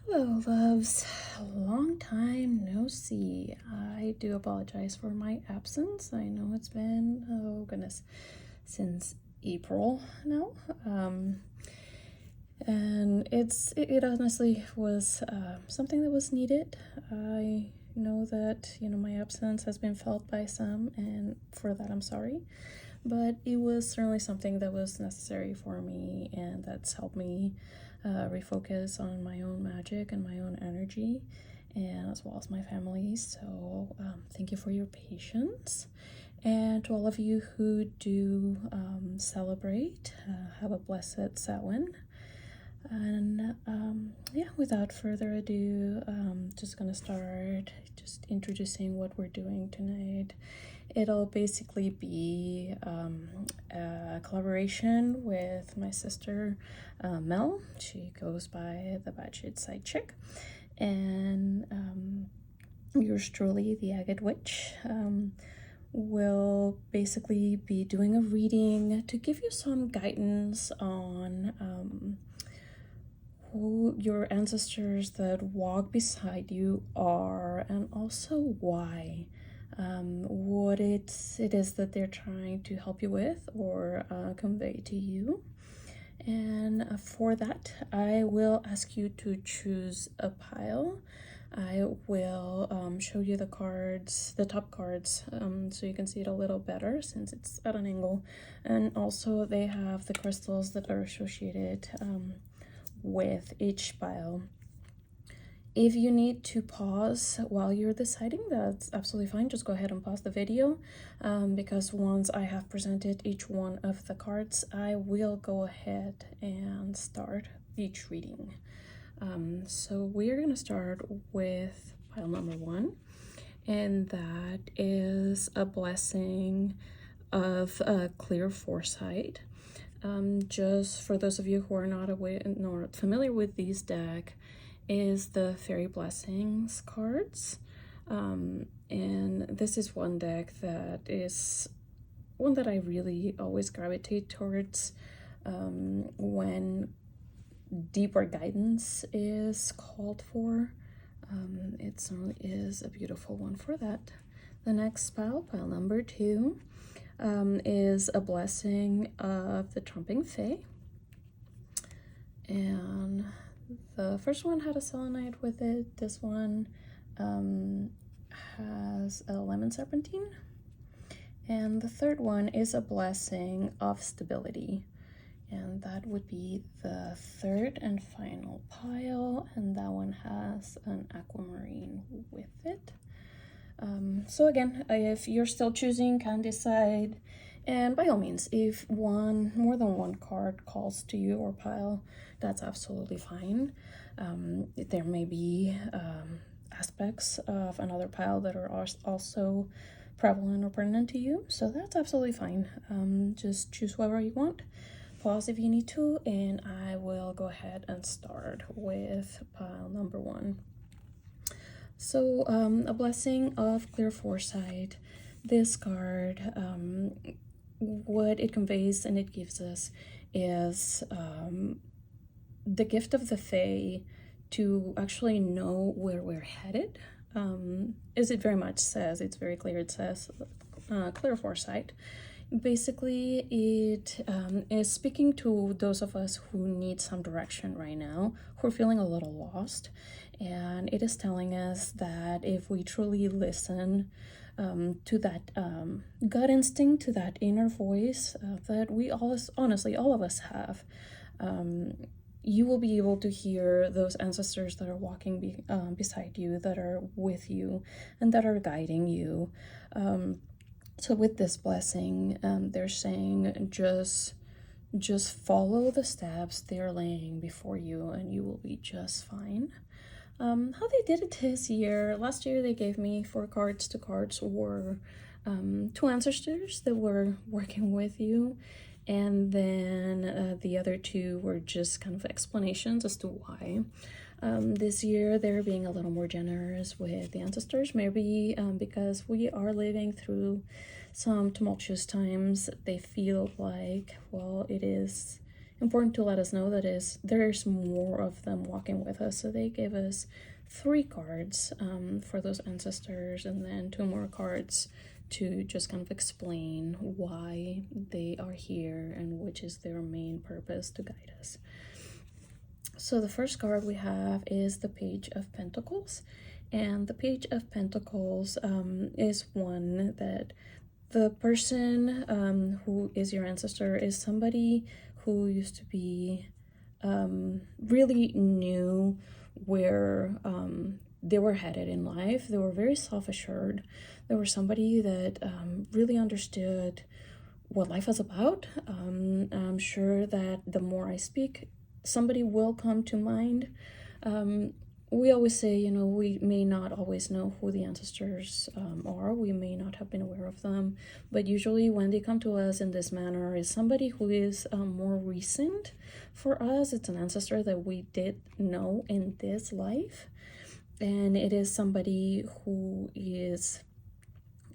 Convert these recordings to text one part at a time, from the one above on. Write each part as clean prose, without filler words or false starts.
Hello, loves. Long time no see. I do apologize for my absence. I know it's been, oh goodness, since April now. And it honestly was something that was needed. I know that, my absence has been felt by some, and for that I'm sorry. But it was certainly something that was necessary for me, and that's helped me refocus on my own magic and my own energy, and as well as my family. So thank you for your patience. And to all of you who do celebrate, have a blessed Samhain. And yeah, without further ado, just gonna start just introducing what we're doing tonight. It'll basically be a collaboration with my sister Mel. She goes by the Batshit Side Chick, and yours truly, the Agate Witch. Will basically be doing a reading to give you some guidance on who your ancestors that walk beside you are, and also why, what it is that they're trying to help you with or convey to you. And for that, I will ask you to choose a pile. I will show you the cards, the top cards, so you can see it a little better since it's at an angle. And also they have the crystals that are associated with each pile. If you need to pause while you're deciding, that's absolutely fine. Just go ahead and pause the video, because once I have presented each one of the cards, I will go ahead and start each reading. So we're going to start with pile number 1, and that is a blessing of clear foresight. Just for those of you who are not familiar with these deck, is the Fairy Blessings cards. And this is one deck that is one that I really always gravitate towards when deeper guidance is called for. It certainly is a beautiful one for that. The next pile number 2, is a blessing of the Trumping Fae. And the first one had a selenite with it. This one has a lemon serpentine. And the third one is a blessing of stability. And that would be the third and final pile. And that one has an aquamarine with it. So again, if you're still choosing, can decide. And by all means, if more than one card calls to you or pile, that's absolutely fine. There may be aspects of another pile that are also prevalent or pertinent to you, so that's absolutely fine. Just choose whatever you want. Pause if you need to, and I will go ahead and start with pile number 1. So, a blessing of clear foresight. This card, what it conveys and it gives us is the gift of the Fae to actually know where we're headed. As it very much says, it's very clear, it says clear foresight. Basically, it is speaking to those of us who need some direction right now, who are feeling a little lost. And it is telling us that if we truly listen to that gut instinct, to that inner voice that we honestly, all of us have, you will be able to hear those ancestors that are walking beside you, that are with you, and that are guiding you. So with this blessing, they're saying just follow the steps they're laying before you, and you will be just fine. How they did it this year, last year they gave me 4 cards. 2 cards were 2 ancestors that were working with you, and then the other 2 were just kind of explanations as to why. This year they're being a little more generous with the ancestors, maybe because we are living through some tumultuous times. They feel like, well, it is important to let us know that there's more of them walking with us. So they gave us 3 cards for those ancestors, and then 2 more cards to just kind of explain why they are here and which is their main purpose to guide us. So the first card we have is the Page of Pentacles, and the Page of Pentacles is one that the person who is your ancestor is somebody who used to be really knew where they were headed in life. They were very self-assured. They were somebody that really understood what life was about. I'm sure that the more I speak, somebody will come to mind. We always say, you know, we may not always know who the ancestors are. We may not have been aware of them, but usually when they come to us in this manner is somebody who is more recent for us. It's an ancestor that we did know in this life, and it is somebody who is,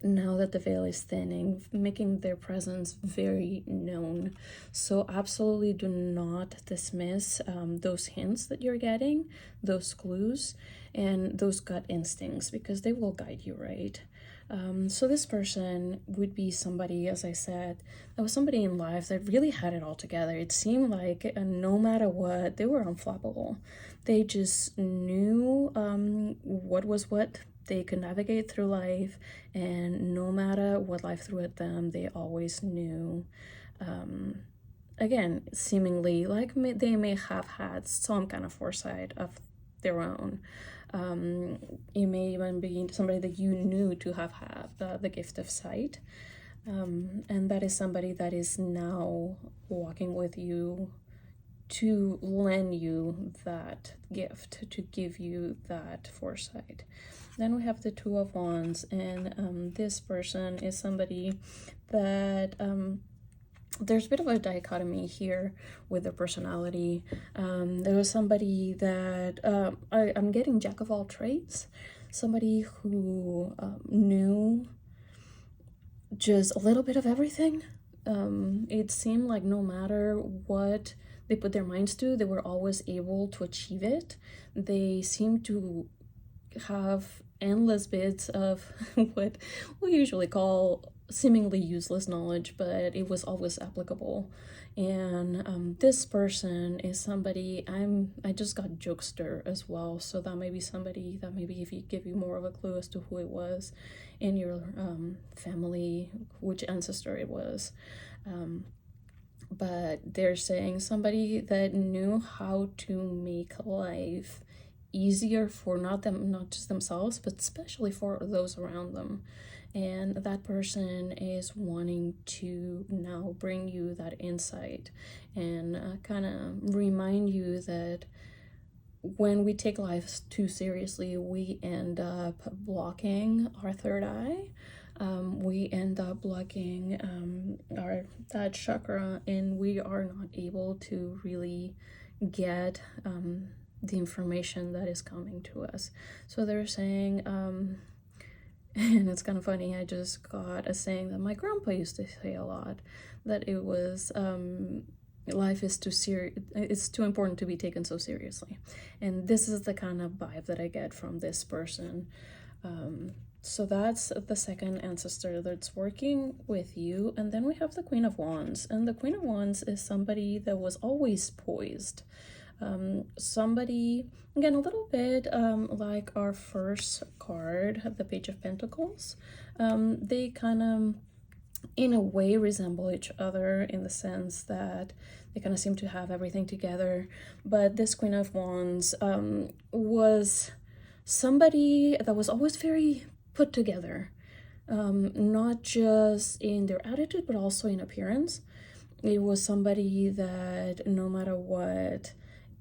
now that the veil is thinning, making their presence very known. So absolutely do not dismiss those hints that you're getting, those clues, and those gut instincts, because they will guide you, right? So this person would be somebody, as I said, that was somebody in life that really had it all together. It seemed like no matter what, they were unflappable. They just knew what was what. They could navigate through life, and no matter what life threw at them, they always knew, again, seemingly like they may have had some kind of foresight of their own. It may even be somebody that you knew to have had the gift of sight, and that is somebody that is now walking with you to lend you that gift, to give you that foresight. Then we have the Two of Wands, and this person is somebody that there's a bit of a dichotomy here with their personality. There was somebody that I'm getting jack of all trades, somebody who knew just a little bit of everything. It seemed like no matter what they put their minds to, they were always able to achieve it. They seemed to have endless bits of what we usually call seemingly useless knowledge, but it was always applicable. And this person is somebody, I just got jokester as well, so that may be somebody that maybe if you give you more of a clue as to who it was in your family, which ancestor it was. But they're saying somebody that knew how to make life easier for not just themselves, but especially for those around them. And that person is wanting to now bring you that insight and kind of remind you that when we take life too seriously, we end up blocking our third eye. We end up blocking that chakra, and we are not able to really get the information that is coming to us. So they're saying, and it's kind of funny, I just got a saying that my grandpa used to say a lot, that it was life is too serious, it's too important to be taken so seriously. And this is the kind of vibe that I get from this person. So that's the second ancestor that's working with you. And then we have the Queen of Wands, and the Queen of Wands is somebody that was always poised. Somebody, again, a little bit like our first card, the Page of Pentacles. They kind of, in a way, resemble each other in the sense that they kind of seem to have everything together. But this Queen of Wands was somebody that was always very put together, not just in their attitude, but also in appearance. It was somebody that no matter what,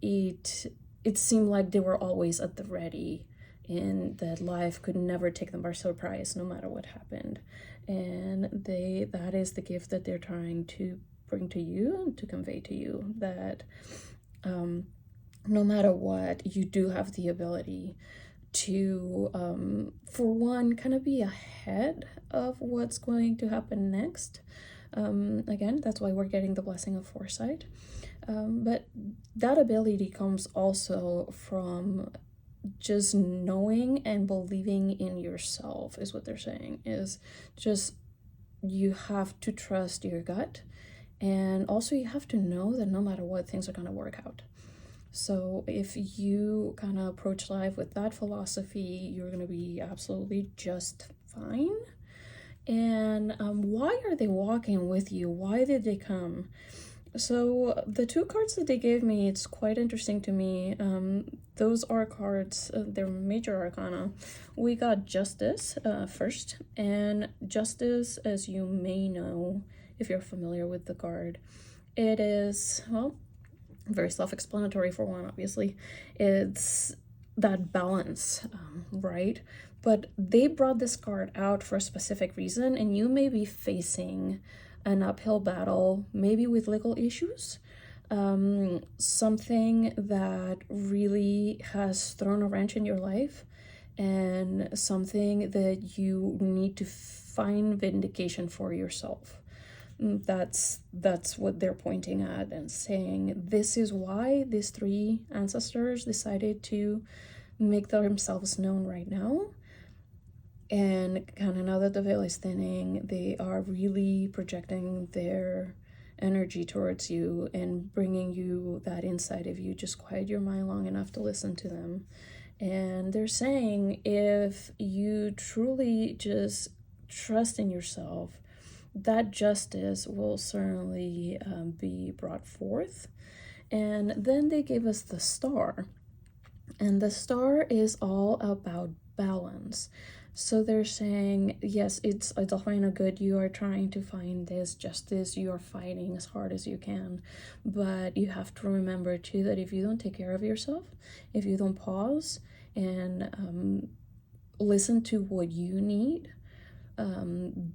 it seemed like they were always at the ready, and that life could never take them by surprise no matter what happened. And that is the gift that they're trying to bring to you and to convey to you, that no matter what, you do have the ability to for one, kind of be ahead of what's going to happen next, Again, that's why we're getting the blessing of foresight. But that ability comes also from just knowing and believing in yourself, is what they're saying. Is just, you have to trust your gut, and also you have to know that no matter what, things are going to work out. So if you kind of approach life with that philosophy, you're going to be absolutely just fine. And why are they walking with you? Why did they come? So the two cards that they gave me, it's quite interesting to me. Those are cards, they're major arcana. We got Justice first, and Justice, as you may know if you're familiar with the card, it is, well, very self-explanatory for one, obviously. It's that balance, right? But they brought this card out for a specific reason, and you may be facing an uphill battle, maybe with legal issues, something that really has thrown a wrench in your life, and something that you need to find vindication for yourself. That's what they're pointing at and saying, this is why these three ancestors decided to make themselves known right now. And kind of now that the veil is thinning, they are really projecting their energy towards you and bringing you that insight if you just quiet your mind long enough to listen to them. And they're saying, if you truly just trust in yourself, that justice will certainly be brought forth. And then they gave us the star. And the star is all about balance. So they're saying, yes, it's all fine and good. You are trying to find this justice. You are fighting as hard as you can. But you have to remember, too, that if you don't take care of yourself, if you don't pause and listen to what you need,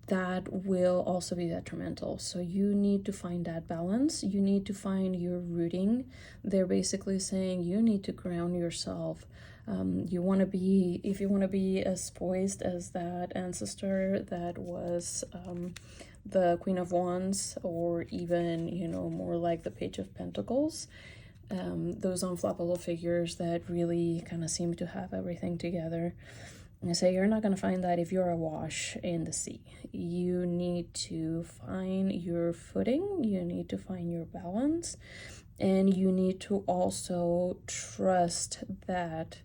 that will also be detrimental. So you need to find that balance. You need to find your rooting. They're basically saying you need to ground yourself. You want to be, if you want to be as poised as that ancestor that was the Queen of Wands, or even, more like the Page of Pentacles, those unflappable figures that really kind of seem to have everything together. I say you're not going to find that if you're awash in the sea. You need to find your footing, you need to find your balance, and you need to also trust that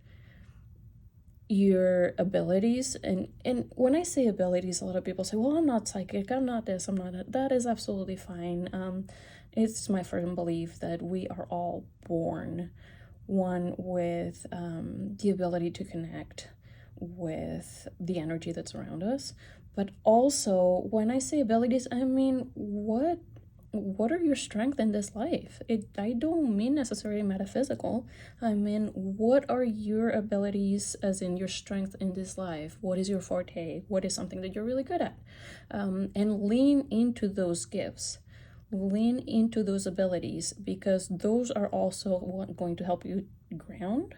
your abilities, and when I say abilities, a lot of people say, well, I'm not psychic, I'm not this, I'm not that. That is absolutely fine. It's my firm belief that we are all born one with the ability to connect with the energy that's around us. But also, when I say abilities, I mean, what are your strengths in this life? I don't mean necessarily metaphysical. I mean, what are your abilities, as in your strength in this life? What is your forte? What is something that you're really good at? And lean into those gifts. Lean into those abilities, because those are also going to help you ground,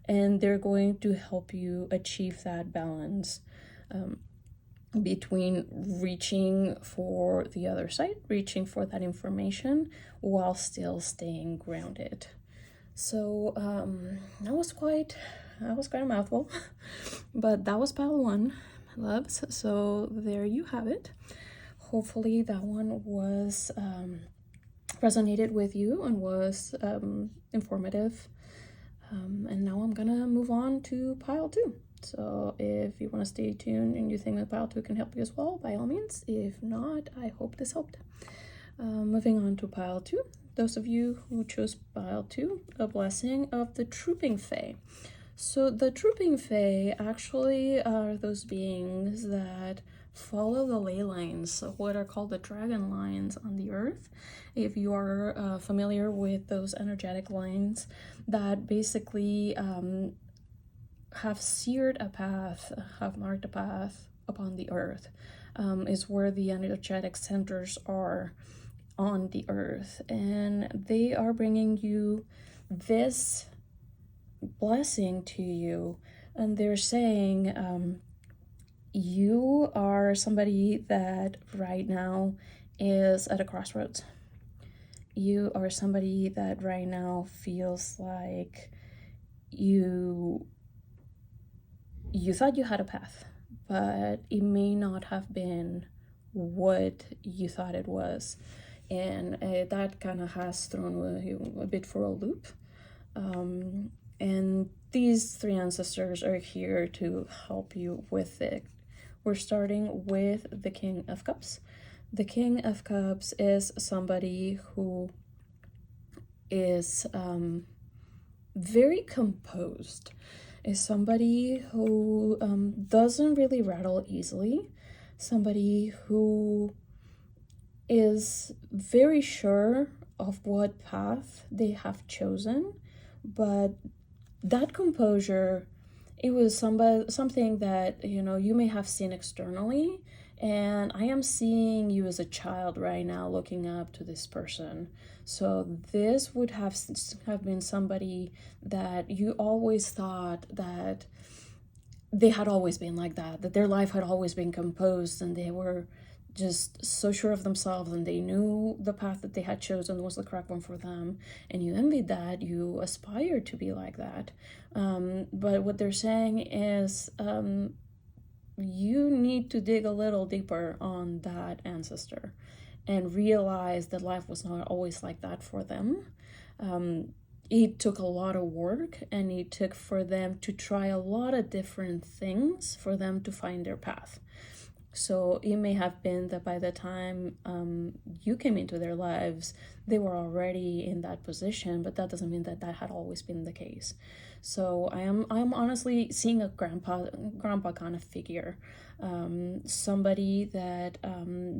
and they're going to help you achieve that balance between reaching for the other side, reaching for that information, while still staying grounded. So that was quite a mouthful, but that was pile one, loves. So there you have it. Hopefully that one was resonated with you and was informative. And now I'm gonna move on to pile two. So if you want to stay tuned and you think that pile two can help you as well, by all means. If not, I hope this helped. Moving on to pile two. Those of you who chose pile two, a blessing of the trooping fae. So the trooping fae actually are those beings that follow the ley lines, what are called the dragon lines on the earth. If you are familiar with those energetic lines that basically have seared a path, have marked a path upon the earth, is where the energetic centers are on the earth, and they are bringing you this blessing to you, and they're saying you are somebody that right now is at a crossroads. You are somebody that right now feels like you thought you had a path, but it may not have been what you thought it was. And that kind of has thrown you a bit for a loop. And these three ancestors are here to help you with it. We're starting with the King of Cups. The King of Cups is somebody who is very composed, is somebody who doesn't really rattle easily, somebody who is very sure of what path they have chosen, but that composure, it was something that, you know, you may have seen externally, and I am seeing you as a child right now looking up to this person. So this would have been somebody that you always thought that they had always been like that their life had always been composed, and they were just so sure of themselves, and they knew the path that they had chosen was the correct one for them, and you envied that, you aspired to be like that. But what they're saying is you need to dig a little deeper on that ancestor and realize that life was not always like that for them. It took a lot of work, and it took for them to try a lot of different things for them to find their path. So it may have been that by the time you came into their lives, they were already in that position, but that doesn't mean that that had always been the case. So I'm honestly seeing a grandpa kind of figure, somebody that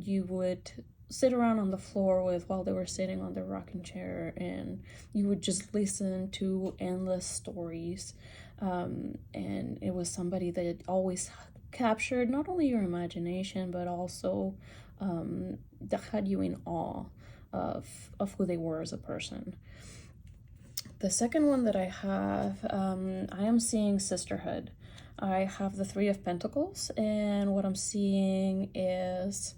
you would sit around on the floor with while they were sitting on their rocking chair, and you would just listen to endless stories. And it was somebody that always captured not only your imagination, but also that had you in awe of who they were as a person. The second one that I have, I am seeing sisterhood. I have the Three of Pentacles, and what I'm seeing is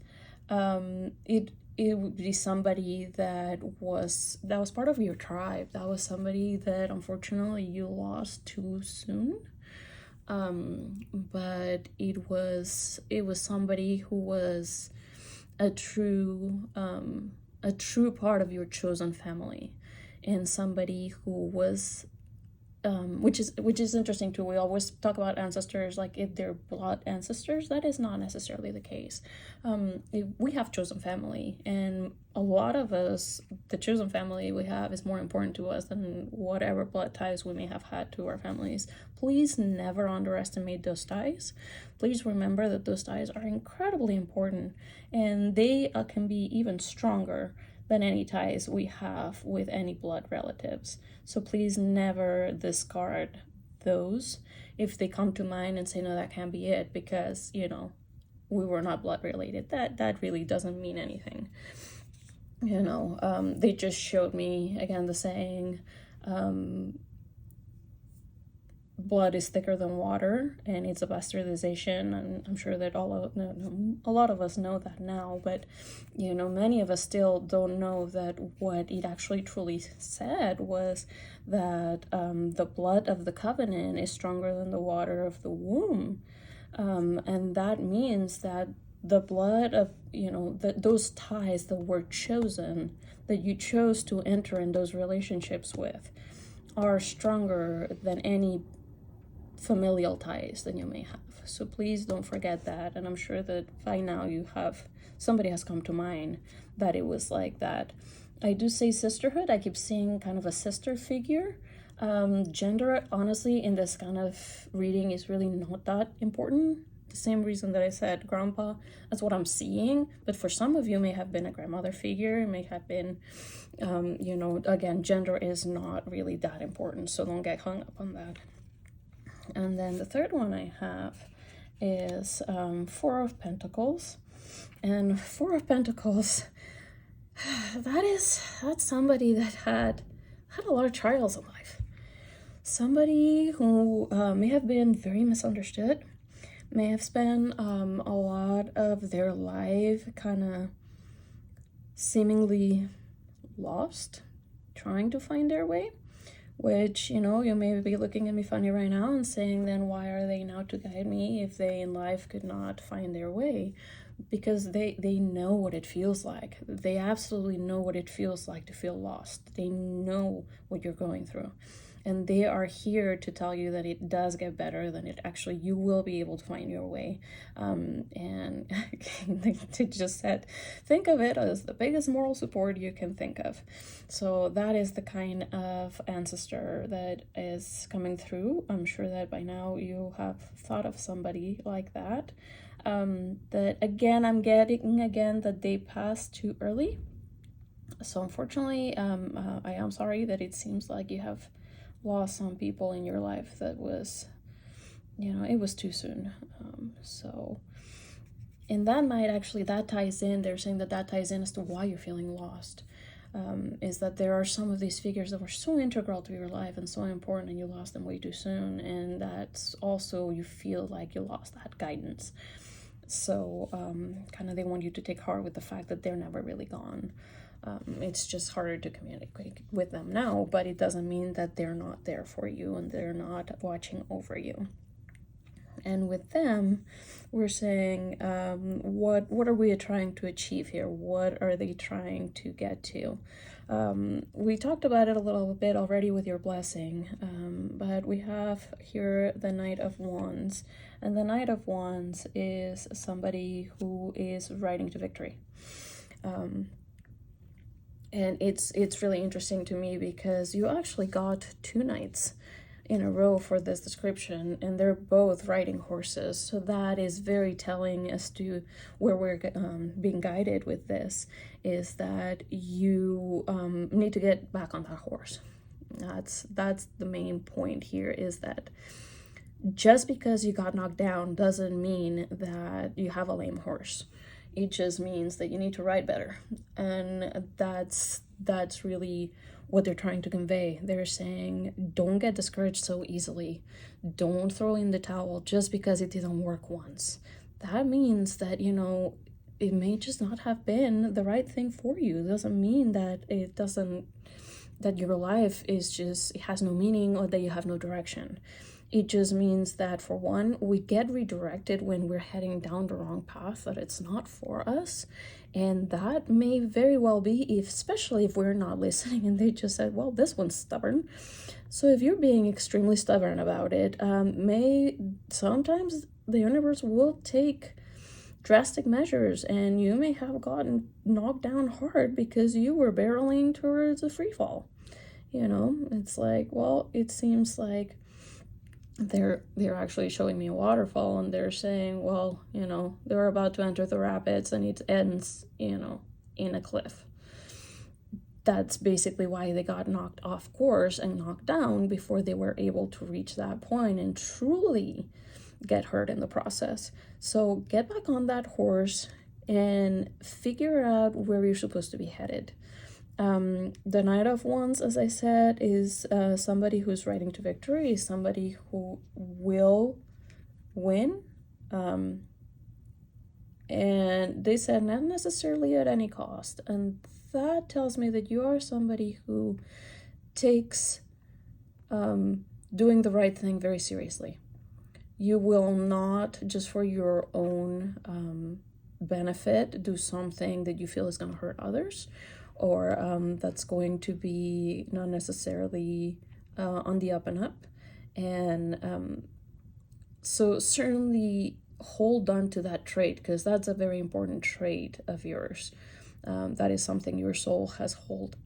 it would be somebody that was part of your tribe. That was somebody that unfortunately you lost too soon. But it was somebody who was a true part of your chosen family, and somebody who was which is interesting too. We always talk about ancestors like if they're blood ancestors. That is not necessarily the case. We have chosen family, and a lot of us, the chosen family we have is more important to us than whatever blood ties we may have had to our families. Please never underestimate those ties. Please remember that those ties are incredibly important, and they can be even stronger than any ties we have with any blood relatives. So please never discard those if they come to mind and say, no, that can't be it because, you know, we were not blood related. That really doesn't mean anything. You know, they just showed me, again, the saying, blood is thicker than water, and it's a bastardization, and I'm sure that a lot of us know that now, but you know, many of us still don't know that what it actually truly said was that the blood of the covenant is stronger than the water of the womb, and that means that the blood of, you know, those ties that were chosen, that you chose to enter in those relationships with, are stronger than any familial ties that you may have. So please don't forget that. And I'm sure that by now somebody has come to mind that it was like that. I do say sisterhood. I keep seeing kind of a sister figure. Gender, honestly, in this kind of reading is really not that important. The same reason that I said grandpa, that's what I'm seeing. But for some of you, may have been a grandmother figure. It may have been, you know, again, gender is not really that important. So don't get hung up on that. And then the third one I have is Four of Pentacles. And Four of Pentacles, that's somebody that had a lot of trials in life. Somebody who may have been very misunderstood, may have spent a lot of their life kind of seemingly lost, trying to find their way, which, you know, you may be looking at me funny right now and saying, then why are they now to guide me if they in life could not find their way? Because they know what it feels like. They absolutely know what it feels like to feel lost. They know what you're going through. And they are here to tell you that it does get better, that it actually, you will be able to find your way. And they just said, think of it as the biggest moral support you can think of. So that is the kind of ancestor that is coming through. I'm sure that by now you have thought of somebody like that. That again, I'm getting again that they passed too early. So unfortunately, I am sorry that it seems like you have lost some people in your life that was, you know, it was too soon. So, and that might actually, that ties in, they're saying that that ties in as to why you're feeling lost. Is that there are some of these figures that were so integral to your life and so important, and you lost them way too soon, and that's also, you feel like you lost that guidance. So kind of they want you to take heart with the fact that they're never really gone. It's just harder to communicate with them now, but it doesn't mean that they're not there for you and they're not watching over you. And with them, we're saying, what are we trying to achieve here? What are they trying to get to? We talked about it a little bit already with your blessing, but we have here the Knight of Wands. And the Knight of Wands is somebody who is riding to victory. And it's really interesting to me because you actually got two knights in a row for this description, and they're both riding horses. So that is very telling as to where we're being guided with this, is that you need to get back on that horse. That's the main point here, is that just because you got knocked down doesn't mean that you have a lame horse. It just means that you need to ride better. And that's really what they're trying to convey. They're saying, don't get discouraged so easily. Don't throw in the towel just because it didn't work once. That means that, you know, it may just not have been the right thing for you. It doesn't mean that that your life is just, it has no meaning or that you have no direction. It just means that, for one, we get redirected when we're heading down the wrong path, that it's not for us. And that may very well be, especially if we're not listening and they just said, well, this one's stubborn. So if you're being extremely stubborn about it, sometimes the universe will take drastic measures and you may have gotten knocked down hard because you were barreling towards a free fall. You know, it's like, well, it seems like they're actually showing me a waterfall and they're saying, well, you know, they're about to enter the rapids and it ends, you know, in a cliff. That's basically why they got knocked off course and knocked down before they were able to reach that point and truly get hurt in the process. So get back on that horse and figure out where you're supposed to be headed. The Knight of Wands, as I said, is somebody who's riding to victory, is somebody who will win. And they said not necessarily at any cost. And that tells me that you are somebody who takes doing the right thing very seriously. You will not, just for your own benefit, do something that you feel is going to hurt others, or that's going to be not necessarily on the up and up. And so certainly hold on to that trait, because that's a very important trait of yours. That is something your soul has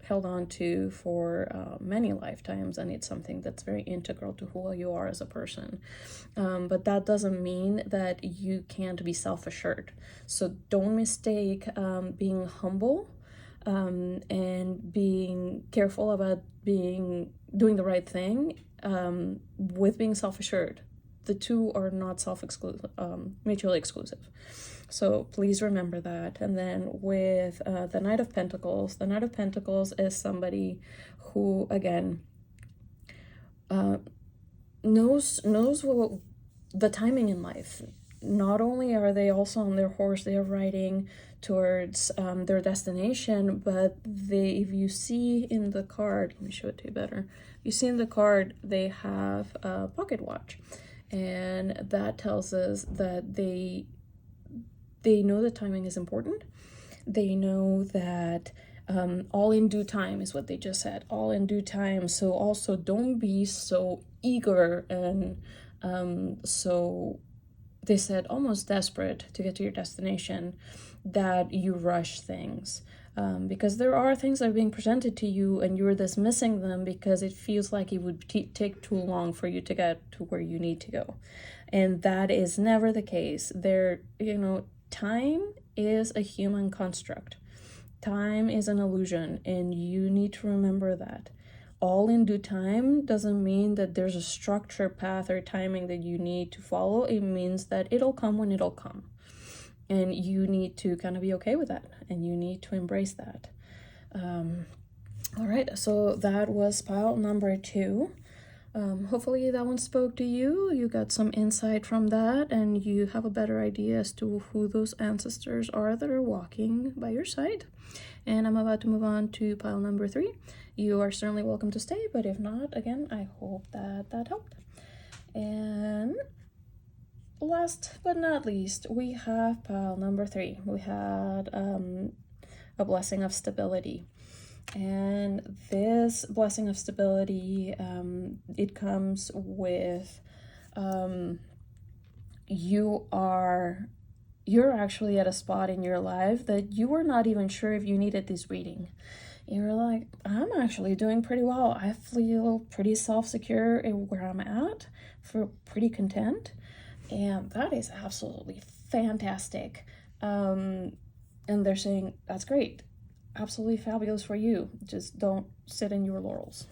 held on to for many lifetimes, and it's something that's very integral to who you are as a person. But that doesn't mean that you can't be self-assured. So don't mistake being humble and being careful about doing the right thing with being self-assured. The two are not self-exclusive, mutually exclusive. So please remember that. And then with the Knight of Pentacles is somebody who, again, knows what the timing in life, not only are they also on their horse, they are riding towards their destination, but if you see in the card, let me show it to you better. You see in the card, they have a pocket watch, and that tells us that they know that timing is important. They know that all in due time is what they just said, all in due time. So also don't be so eager and so they said almost desperate to get to your destination that you rush things. Because there are things that are being presented to you and you're dismissing them because it feels like it would take too long for you to get to where you need to go. And that is never the case. Time is a human construct. Time is an illusion, and you need to remember that. All in due time doesn't mean that there's a structured path or timing that you need to follow. It means that it'll come when it'll come. And you need to kind of be okay with that, and you need to embrace that. All right, so that was pile number 2. Hopefully that one spoke to you. You got some insight from that, and you have a better idea as to who those ancestors are that are walking by your side. And I'm about to move on to pile number 3. You are certainly welcome to stay, but if not, again, I hope that helped. And last but not least, we have pile number 3. We had a blessing of stability. And this blessing of stability, it comes with you're actually at a spot in your life that you were not even sure if you needed this reading. You're like, I'm actually doing pretty well. I feel pretty self-secure where I'm at, feel pretty content, and that is absolutely fantastic. And they're saying, that's great. Absolutely fabulous for you. Just don't sit in your laurels.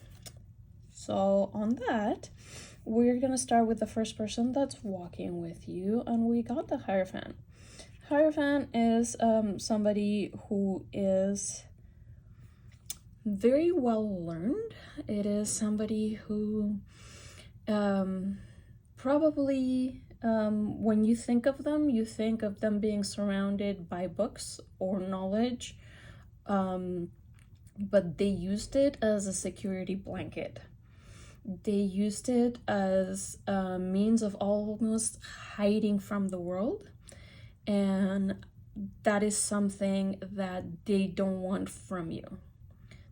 So on that, we're gonna start with the first person that's walking with you, and we got the Hierophant. Hierophant is somebody who is very well learned. It is somebody who probably when you think of them being surrounded by books or knowledge. But they used it as a security blanket. They used it as a means of almost hiding from the world, and that is something that they don't want from you.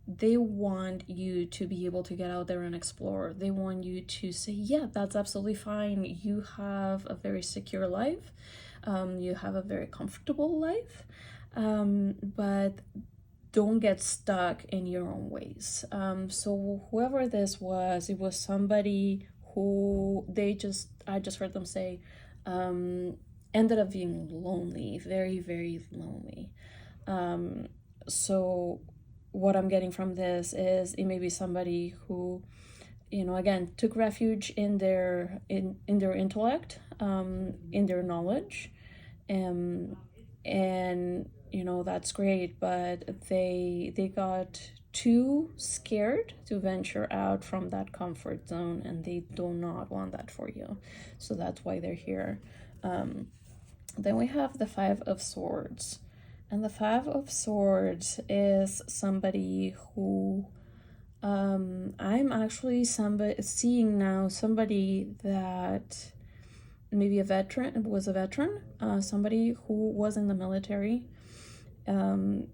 They want you to be able to get out there and explore. They want you to say, yeah, that's absolutely fine. You have a very secure life. You have a very comfortable life. But don't get stuck in your own ways. So whoever this was, it was somebody who I just heard them say, ended up being lonely, very, very lonely. So what I'm getting from this is it may be somebody who, again, took refuge in their intellect, in their knowledge, and that's great, but they got too scared to venture out from that comfort zone, and they do not want that for you. So that's why they're here. Then we have the 5 of Swords. And the 5 of Swords is somebody who I'm actually seeing now somebody that maybe a veteran, somebody who was in the military, and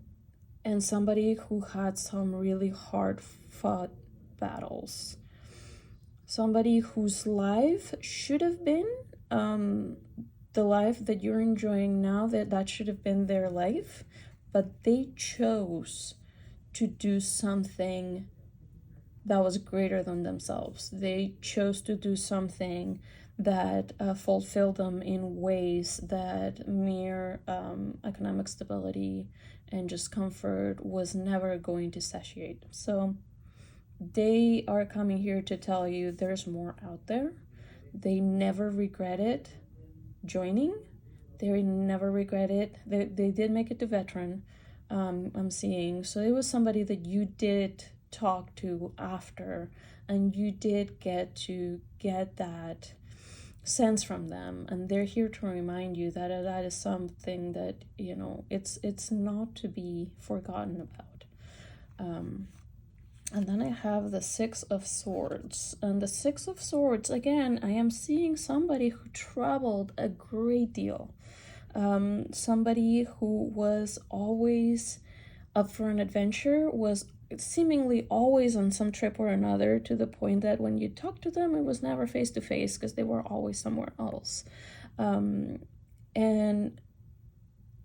somebody who had some really hard-fought battles. Somebody whose life should have been the life that you're enjoying now, that should have been their life, but they chose to do something that was greater than themselves. They chose to do something that fulfilled them in ways that mere economic stability and just comfort was never going to satiate. So they are coming here to tell you there's more out there. They never regretted joining. They never regretted. They did make it to veteran, I'm seeing. So it was somebody that you did talk to after, and you did get to get that sense from them, and they're here to remind you that that is something that, you know, it's not to be forgotten about. And then I have the Six of Swords. And the Six of Swords, again, I am seeing somebody who traveled a great deal. Somebody who was always up for an adventure, was seemingly always on some trip or another, to the point that when you talk to them, it was never face to face because they were always somewhere else. And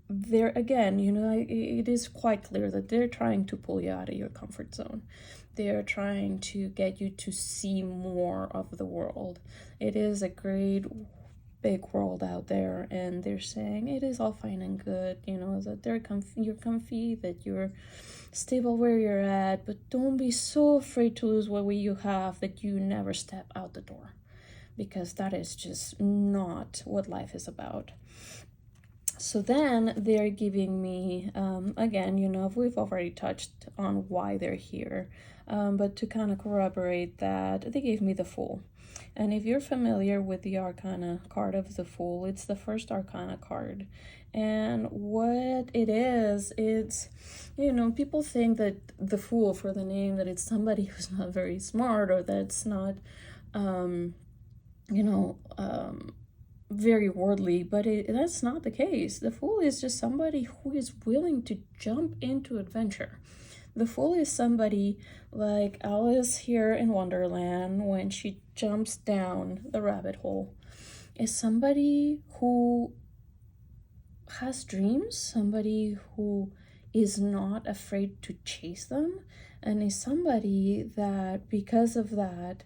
there again, you know, it is quite clear that they're trying to pull you out of your comfort zone. They're trying to get you to see more of the world. It is a great big world out there, and they're saying it is all fine and good, you know, that you're comfy, that you're stable where you're at, but don't be so afraid to lose what you have that you never step out the door, because that is just not what life is about. So then they're giving me, again, you know, we've already touched on why they're here, but to kind of corroborate that, they gave me the Fool. And if you're familiar with the Arcana card of the Fool, it's the first Arcana card. And what it is, it's, you know, people think that the Fool, for the name, that it's somebody who's not very smart, or that's not, very worldly, but that's not the case. The Fool is just somebody who is willing to jump into adventure. The Fool is somebody like Alice here in Wonderland when she jumps down the rabbit hole. Is somebody who has dreams, somebody who is not afraid to chase them, and is somebody that, because of that,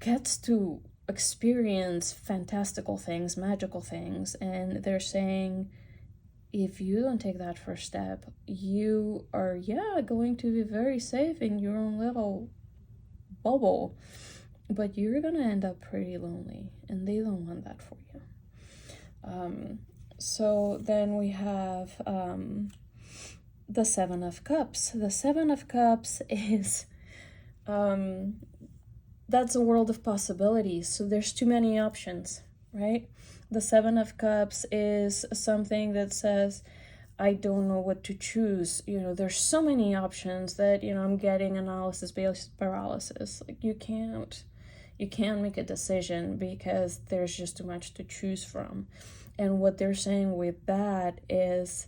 gets to experience fantastical things, magical things. And they're saying, if you don't take that first step, you are, going to be very safe in your own little bubble, but you're gonna end up pretty lonely, and they don't want that for you. So then we have the Seven of Cups. The Seven of Cups is that's a world of possibilities. So there's too many options, right? The Seven of Cups is something that says, I don't know what to choose. You know, there's so many options that, you know, I'm getting analysis-based paralysis. Like, you can't make a decision because there's just too much to choose from. And what they're saying with that is,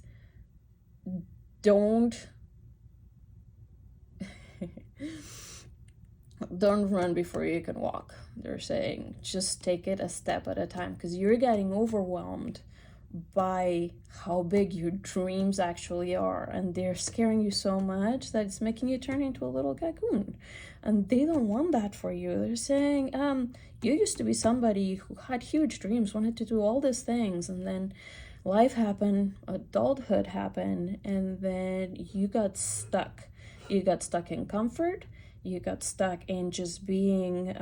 don't run before you can walk. They're saying, just take it a step at a time, because you're getting overwhelmed by how big your dreams actually are, and they're scaring you so much that it's making you turn into a little cocoon, and they don't want that for you. They're saying, you used to be somebody who had huge dreams, wanted to do all these things, and then life happened, adulthood happened, and then you got stuck. You got stuck in comfort. You got stuck in just being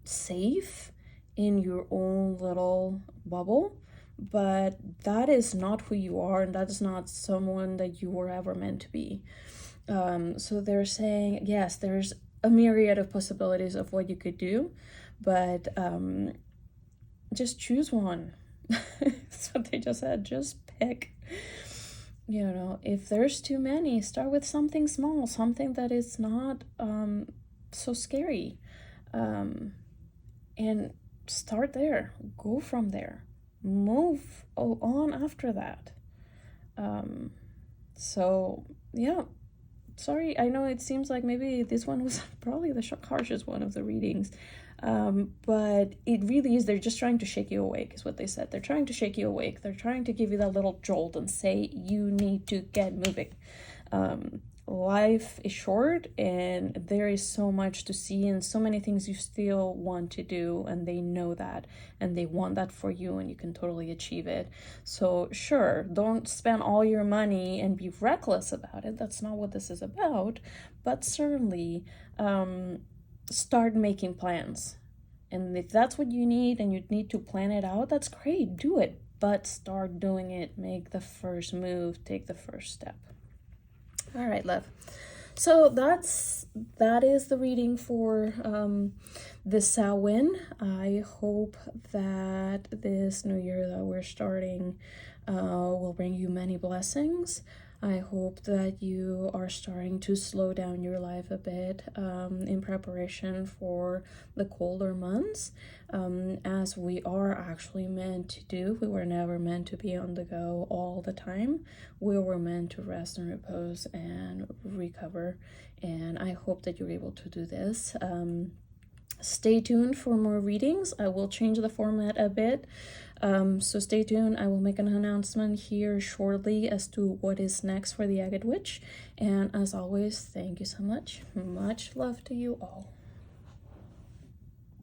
safe in your own little bubble. But that is not who you are, and that is not someone that you were ever meant to be. So they're saying, yes, there's a myriad of possibilities of what you could do, but just choose one. That's what they just said. Just pick. You know, if there's too many, start with something small, something that is not so scary, and start there. Go from there. Move on after that. So yeah, sorry, I know it seems like maybe this one was probably the harshest one of the readings, but it really is. They're just trying to shake you awake, is what they said. They're trying to shake you awake. They're trying to give you that little jolt and say, you need to get moving. Life is short, and there is so much to see and so many things you still want to do, and they know that, and they want that for you, and you can totally achieve it. So sure, don't spend all your money and be reckless about it. That's not what this is about, but certainly start making plans. And if that's what you need and you need to plan it out, that's great, do it, but start doing it. Make the first move, take the first step. All right, love. So that is the reading for this Samhain. I hope that this new year that we're starting will bring you many blessings. I hope that you are starting to slow down your life a bit in preparation for the colder months, as we are actually meant to do. We were never meant to be on the go all the time. We were meant to rest and repose and recover, and I hope that you're able to do this. Stay tuned for more readings. I will change the format a bit, so stay tuned. I will make an announcement here shortly as to what is next for the Agate Witch, and as always, thank you so much. Much love to you all.